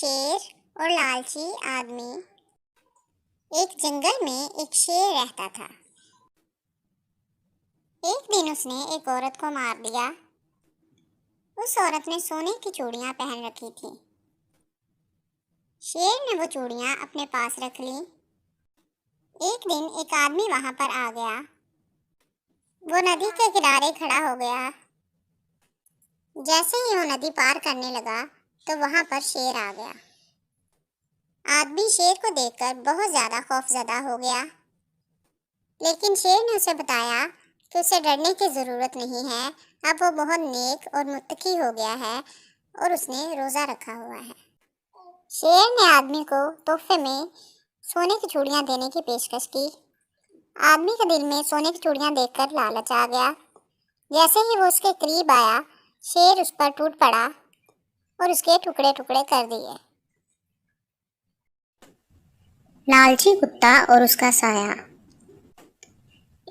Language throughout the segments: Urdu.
شیر اور لالچی آدمی۔ ایک جنگل میں ایک شیر رہتا تھا۔ ایک دن اس نے ایک عورت کو مار دیا۔ اس عورت نے سونے کی چوڑیاں پہن رکھی تھیں۔ شیر نے وہ چوڑیاں اپنے پاس رکھ لیں۔ ایک دن ایک آدمی وہاں پر آ گیا۔ وہ ندی کے کنارے کھڑا ہو گیا۔ جیسے ہی وہ ندی پار کرنے لگا تو وہاں پر شیر آ گیا۔ آدمی شیر کو دیکھ کر بہت زیادہ خوف زدہ ہو گیا، لیکن شیر نے اسے بتایا کہ اسے ڈرنے کی ضرورت نہیں ہے، اب وہ بہت نیک اور متقی ہو گیا ہے اور اس نے روزہ رکھا ہوا ہے۔ شیر نے آدمی کو تحفے میں سونے کی چوڑیاں دینے کی پیشکش کی۔ آدمی کے دل میں سونے کی چوڑیاں دیکھ کر لالچ آ گیا۔ جیسے ہی وہ اس کے قریب آیا، شیر اس پر ٹوٹ پڑا اور اس کے ٹکڑے ٹکڑے کر دیے۔ لالچی کتا اور اس کا سایہ۔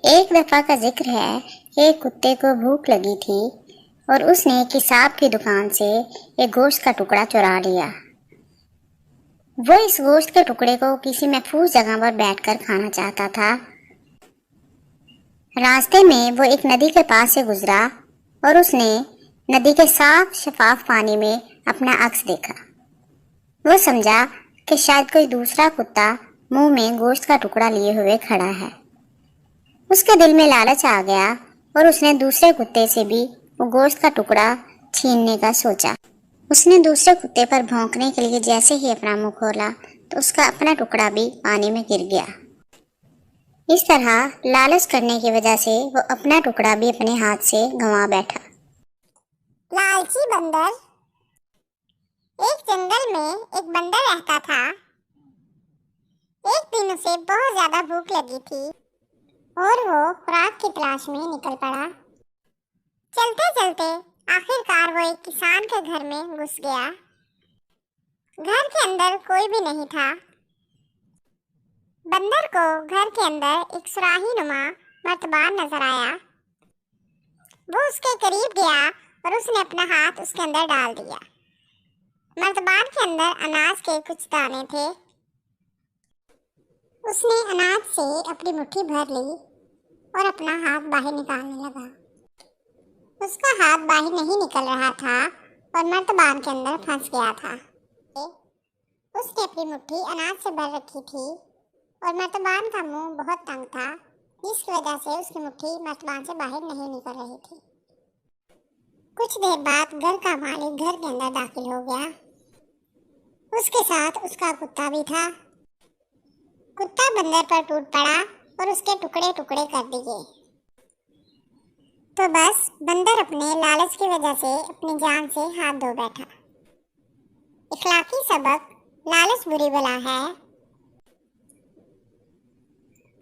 ایک دفعہ کا ذکر ہے کہ ایک کتے کو بھوک لگی تھی اور اس نے قصاب کی دکان سے ایک گوشت کا ٹکڑا چرا لیا۔ وہ اس گوشت کے ٹکڑے کو کسی محفوظ جگہ پر بیٹھ کر کھانا چاہتا تھا۔ راستے میں وہ ایک ندی کے پاس سے گزرا اور اس نے ندی کے صاف شفاف پانی میں اپنا عکس دیکھا۔ وہ سمجھا کہ شاید کوئی دوسرا کتا منہ میں گوشت کا ٹکڑا لیے ہوئے کھڑا ہے۔ اس کے دل میں لالچ آ گیا اور اس نے دوسرے کتے سے بھی وہ گوشت کا ٹکڑا چھیننے کا سوچا۔ اس نے دوسرے کتے پر بھونکنے کے لیے جیسے ہی اپنا منہ کھولا تو اس کا اپنا ٹکڑا بھی پانی میں گر گیا۔ اس طرح لالچ کرنے کی وجہ سے وہ اپنا ٹکڑا بھی اپنے ہاتھ سے گنوا بیٹھا۔ لالچی بندر۔ ایک جنگل میں ایک بندر رہتا تھا۔ ایک دن اسے بہت زیادہ بھوک لگی تھی اور وہ خوراک کی تلاش میں نکل پڑا۔ چلتے چلتے آخر کار وہ ایک کسان کے گھر میں گھس گیا۔ گھر کے اندر کوئی بھی نہیں تھا۔ بندر کو گھر کے اندر ایک سراہی نما مرتبان نظر آیا۔ وہ اس کے قریب گیا اور اس نے اپنا ہاتھ اس کے اندر ڈال دیا۔ مرتبان کے اندر اناج کے کچھ دانے تھے۔ اس نے اناج سے اپنی مٹھی بھر لی اور اپنا ہاتھ باہر نکالنے لگا۔ اس کا ہاتھ باہر نہیں نکل رہا تھا اور مرتبان کے اندر پھنس گیا تھا۔ اس نے اپنی مٹھی اناج سے بھر رکھی تھی اور مرتبان کا منہ بہت تنگ تھا، جس کی وجہ سے اس کی مٹھی مرتبان سے باہر نہیں نکل رہی تھی۔ کچھ دیر بعد گھر کا مالک گھر کے اندر داخل ہو گیا۔ اس کے ساتھ اس کا کتا بھی تھا۔ کتا بندر پر ٹوٹ پڑا اور اس کے ٹکڑے ٹکڑے کر دیے۔ تو بس بندر اپنے لالچ کی وجہ سے اپنی جان سے ہاتھ دھو بیٹھا۔ اخلاقی سبق: لالچ بری بلا ہے۔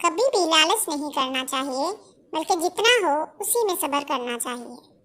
کبھی بھی لالچ نہیں کرنا چاہیے، بلکہ جتنا ہو اسی میں صبر کرنا چاہیے۔